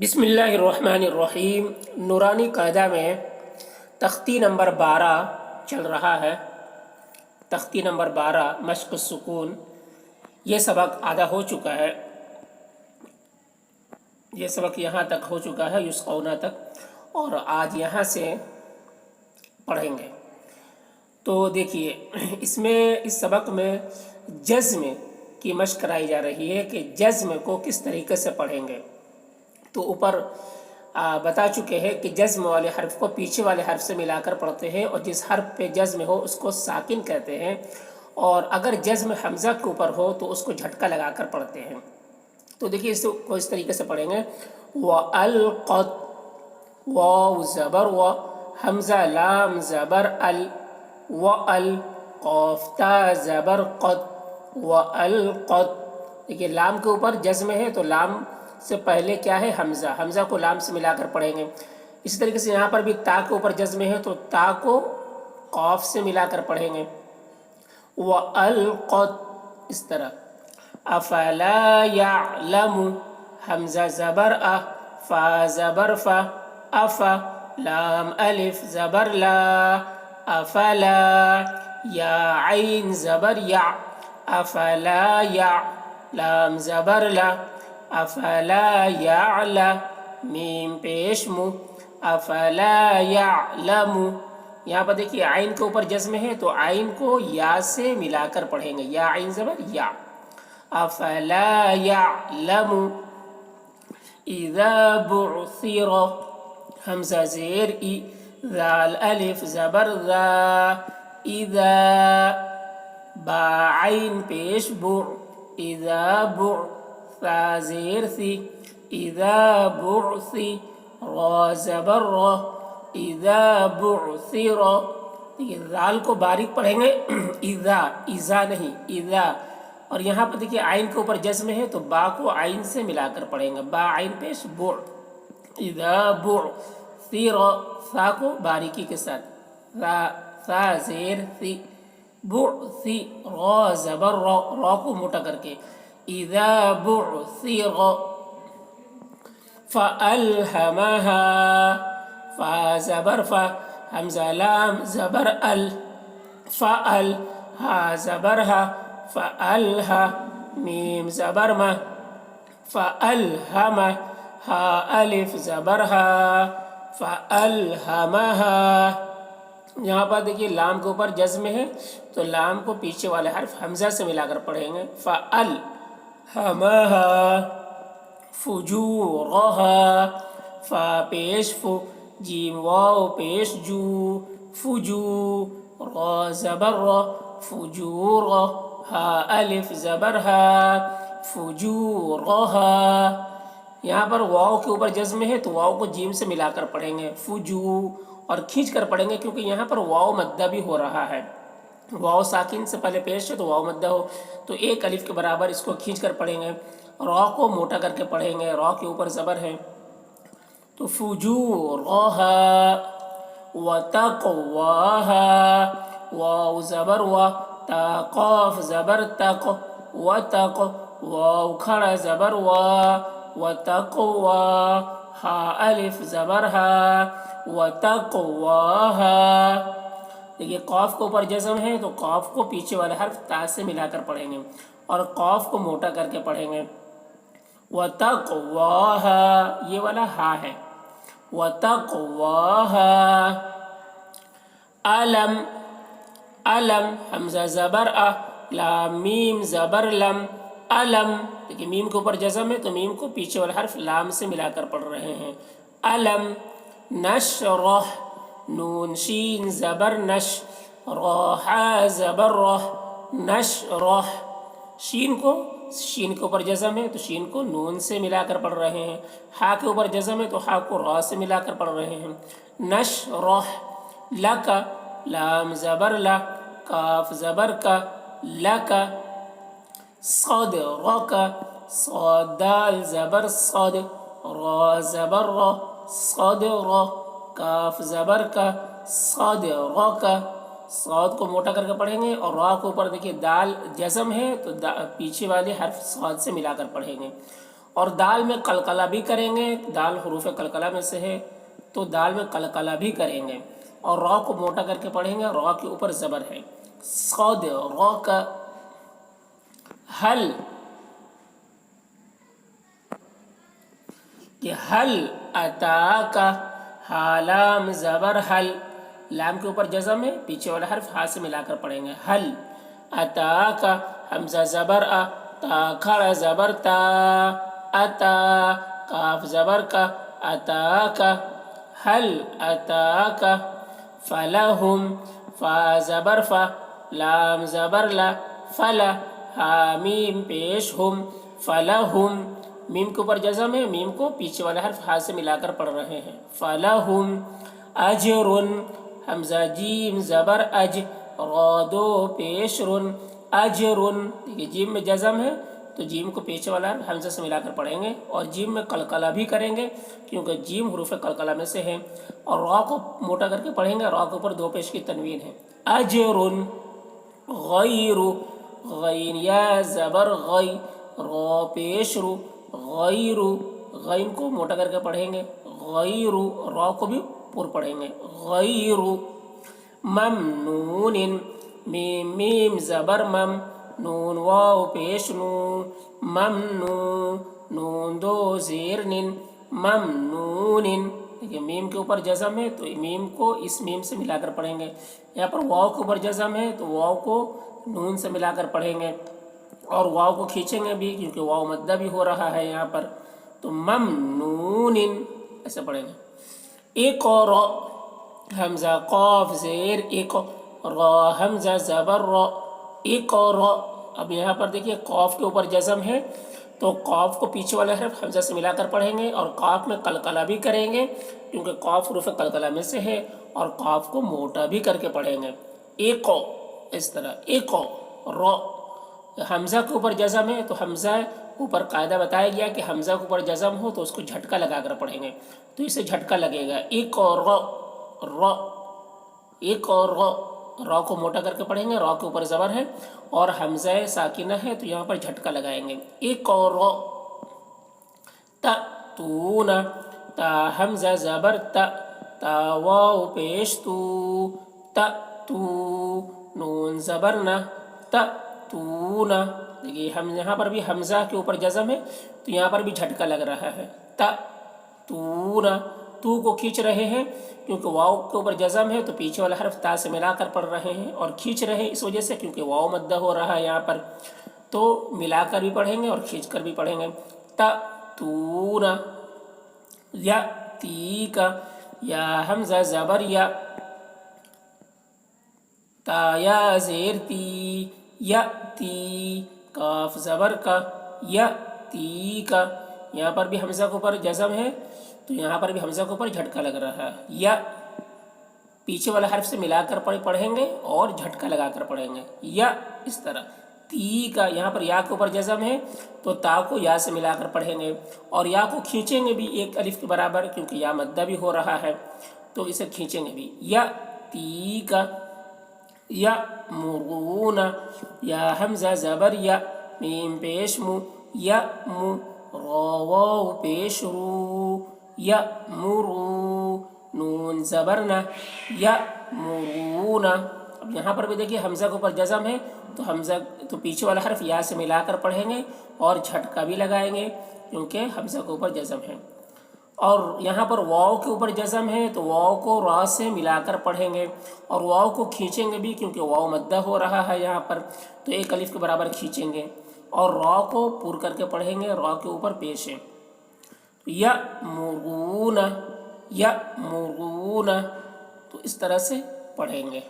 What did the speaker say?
بسم اللہ الرحمن الرحیم۔ نورانی قاعدہ میں تختی نمبر 12 چل رہا ہے۔ تختی نمبر 12 مشق السکون، یہ سبق آدھا ہو چکا ہے، یہ سبق یہاں تک ہو چکا ہے یسقونا تک، اور آج یہاں سے پڑھیں گے۔ تو دیکھیے اس سبق میں جزم کی مشق کرائی جا رہی ہے کہ جزم کو کس طریقے سے پڑھیں گے۔ تو اوپر بتا چکے ہیں کہ جزم والے حرف کو پیچھے والے حرف سے ملا کر پڑھتے ہیں، اور جس حرف پہ جزم ہو اس کو ساکن کہتے ہیں، اور اگر جزم حمزہ کے اوپر ہو تو اس کو جھٹکا لگا کر پڑھتے ہیں۔ تو دیکھیے اس کو اس طریقے سے پڑھیں گے۔ وَأَلْقَتْ، واو زبر و، حمزہ لام زبر ال، وَأَل، قاف تا زبر قد، وَأَلْقَتْ۔ دیکھیے لام کے اوپر جزم ہے تو لام سے پہلے کیا ہے؟ حمزہ، حمزہ کو لام سے ملا کر پڑھیں گے۔ اسی طریقے سے یہاں پر بھی تا کے اوپر جزم ہے تو تا کو قاف سے ملا کر پڑھیں گے۔ وَأَلْقَتْ، اس طرح۔ أَفَلَا يَعْلَمُ، حمزہ زبر أ، فا زبر فا، أفا، لام الف زبر لا، أفلا، یا عین زبر یا، أفلا یا، لام زبر لا، افلا یعلم، میم پیش مو، افلا یعلم۔ یہاں پر دیکھیے عین کے اوپر جزم ہے تو عین کو یا سے ملا کر پڑھیں گے، یا عین زبر یا، افلا یعلم۔ اذا بعثر، حمزہ زیر ای، ذال الف زبر ذا، اذا، با عین پیش بو، اذا بعثر، فا زیر ثی، اذا بعثر، را زبر را، اذا بعثر۔ دیکھیے ذال کو باریک پڑھیں گے، اذا نہیں، اذا۔ اور یہاں پر دیکھیے عین کے اوپر جزم ہے تو با کو عین سے ملا کر پڑھیں گے، با عین پیش بع، اذا بعثر، فا کو باریکی کے ساتھ، فا زیر ثی، بعثر، را زبر را، را کو موٹا کر کے، اذا بعثر، فألہمہا، فا زبر فا، حمزہ لام زبر ال، فأل، ہا زبر ہا، فألہا، میم زبر ما، فألہمہ، ہا الف زبر ہا، فألہمہا۔ یہاں پر دیکھیے لام کے اوپر جزم ہے تو لام کو پیچھے والے حرف حمزہ سے ملا کر پڑھیں گے، فألہمہا فجورہا، فا پیش فو، جیم واو پیش جو، فجو، را زبر را، فجورہ، ہا الف زبر ہا، فجورہا۔ یہاں پر واو کے اوپر جزم ہے تو واو کو جیم سے ملا کر پڑھیں گے، فجو، اور کھینچ کر پڑھیں گے کیونکہ یہاں پر واو مدہ بھی ہو رہا ہے، واو ساکن سے پہلے پیش ہے تو واو مدہ ہو تو ایک الف کے برابر اس کو کھینچ کر پڑھیں گے، را کو موٹا کر کے پڑھیں گے، را کے اوپر زبر ہے تو فجورہا، وتقواہا، واو زبر وا، تا قاف زبر تق، وتق، واو کھڑا زبر وا، وتقوا، ہا الف زبر ہا، وتقواہا۔ دیکھیے قاف کے اوپر جزم ہے تو قاف کو پیچھے والے حرف تا سے ملا کر پڑھیں گے اور قاف کو موٹا کر کے پڑھیں گے، وَتَقْوَاهَا، یہ والا ہا ہے، وَتَقْوَاهَا۔ علم، علم، حمزہ زبر ا، لام میم زبر لم، علم۔ دیکھیے میم کے اوپر جزم ہے تو میم کو پیچھے والا حرف لام سے ملا کر پڑھ رہے ہیں، علم۔ نشرح، نون شین زبر نش، راحا زبر رح، نشرح۔ شین کے اوپر جزم ہے تو شین کو نون سے ملا کر پڑھ رہے ہیں، ہا کے اوپر جزم ہے تو ہا کو را سے ملا کر پڑھ رہے ہیں، نشرح لک، لام زبر لا، کاف زبر کا، لک، صدرک، صاد دال زبر صد، را زبر را، صدر، کاف زبر کا، صدرک۔ صاد کو موٹا کر کے پڑھیں گے اور را کے اوپر دیکھیے دال جزم ہے تو پیچھے والے حرف صاد سے ملا کر پڑھیں گے، اور دال میں قلقلہ بھی کریں گے، دال حروف قلقلہ میں سے ہے تو دال میں قلقلہ بھی کریں گے، اور را کو موٹا کر کے پڑھیں گے، را کے اوپر زبر ہے، صاد را کا حل، کہ حل اتاک، ہا لام زبر حل، لام کے اوپر جزم ہے، پیچھے والا حرف ہا سے ملا کر پڑھیں گے، حل اتاک، حمزہ زبر آ، تا کھڑا زبر تا، اتا، کاف زبر کا، اتاک، حل اتاک، فلہم، فا زبر فا، لام زبر لا، فلا، ہا میم پیش ہم، فلہم، میم کے اوپر جزم ہے، میم کو پیچھے والا حرف ہا سے ملا کر پڑھ رہے ہیں، فلہم اجر، حمزہ جیم زبر اج، را دو پیش رن، اجر، دیکھیے جیم میں جزم ہے تو جیم کو پیچھے والا حرف حمزہ سے ملا کر پڑھیں گے، اور جیم میں قلقلہ بھی کریں گے کیونکہ جیم حروف قلقلہ میں سے ہے، اور را کو موٹا کر کے پڑھیں گے، را کے اوپر دو پیش کی تنوین ہے، اجر، غیر، غین یا زبر غی، را پیش رو، غیر، غین کو موٹا کر کے پڑھیں گے، غیر، را کو بھی پر پڑھیں گے، غیر، ممنون، میم میم زبر مم، نون واو پیش نون، ممنون، نون دو زیر نن، ممنون، دیکھیے میم کے اوپر جزم ہے تو میم کو اس میم سے ملا کر پڑھیں گے، یہاں پر واو کے اوپر جزم ہے تو واو کو نون سے ملا کر پڑھیں گے، اور واو کو کھینچیں گے بھی کیونکہ واو مدہ بھی ہو رہا ہے یہاں پر، تو ممنون ایسے پڑھیں گے، ایک اور حمزہ قاف زیر ایک، را حمزہ زبر را، ایک اور، اب یہاں پر دیکھیے قاف کے اوپر جزم ہے تو قاف کو پیچھے والا حرف حمزہ سے ملا کر پڑھیں گے، اور قاف میں قلقلہ بھی کریں گے کیونکہ قاف حروف قلقلہ میں سے ہے، اور قاف کو موٹا بھی کر کے پڑھیں گے، ایک، اس طرح ایک، را، حمزہ کے اوپر جزم ہے تو حمزہ اوپر قاعدہ بتایا گیا کہ حمزہ کے اوپر جزم ہو تو اس کو جھٹکا لگا کر پڑھیں گے، تو اسے جھٹکا لگے گا، ایک اور را، را، ایک اور را، را کو موٹا کر کے پڑھیں گے، را کے اوپر زبر ہے اور حمزہ ساکنہ ہے تو یہاں پر جھٹکا لگائیں گے، ایک اور را، تأتون، تا حمزہ زبر تا، تا واو پیش تو، تأتو، نون زبر نہ، تأتون، دیکھیے ہم یہاں پر بھی حمزہ کے اوپر جزم ہے تو یہاں پر بھی جھٹکا لگ رہا ہے، تأتون، تو کو کھینچ رہے ہیں کیونکہ واو کے اوپر جزم ہے تو پیچھے والا حرف تا سے ملا کر پڑھ رہے ہیں، اور کھینچ رہے ہیں اس وجہ سے کیونکہ واو مدہ ہو رہا ہے یہاں پر، تو ملا کر بھی پڑھیں گے اور کھینچ کر بھی پڑھیں گے، تأتون، یأتیک، یا حمزہ زبر یا، تا یا زیر تی، یأتی، کاف زبر کا، یأتیک، یہاں پر بھی حمزہ کے اوپر جزم ہے تو یہاں پر بھی حمزہ کے اوپر جھٹکا لگ رہا ہے، یا پیچھے والا حرف سے ملا کر پڑھیں گے اور جھٹکا لگا کر پڑھیں گے، یا اس طرح، تی کا یہاں پر یا کے اوپر جزم ہے تو تا کو یا سے ملا کر پڑھیں گے، اور یا کو کھینچیں گے بھی ایک الف کے برابر کیونکہ یا مدہ بھی ہو رہا ہے تو اسے کھینچیں گے بھی، یا تی کا، یا مرون، یا حمزہ زبر یا، میم پیش مو، یا مو، را واو پیش رو، یا مرو، نون زبر نہ، یا مرون، اب یہاں پر بھی دیکھیے حمزہ کے اوپر جزم ہے تو حمزہ تو پیچھے والا حرف یا سے ملا کر پڑھیں گے اور جھٹکا بھی لگائیں گے کیونکہ حمزہ کے اوپر جزم ہے، اور یہاں پر واو کے اوپر جزم ہے تو واو کو را سے ملا کر پڑھیں گے اور واو کو کھینچیں گے بھی کیونکہ واو مدہ ہو رہا ہے یہاں پر تو ایک الف کے برابر کھینچیں گے، اور را کو پر کر کے پڑھیں گے، را کے اوپر پیش ہے، یأمرون، یأمرون، تو اس طرح سے پڑھیں گے۔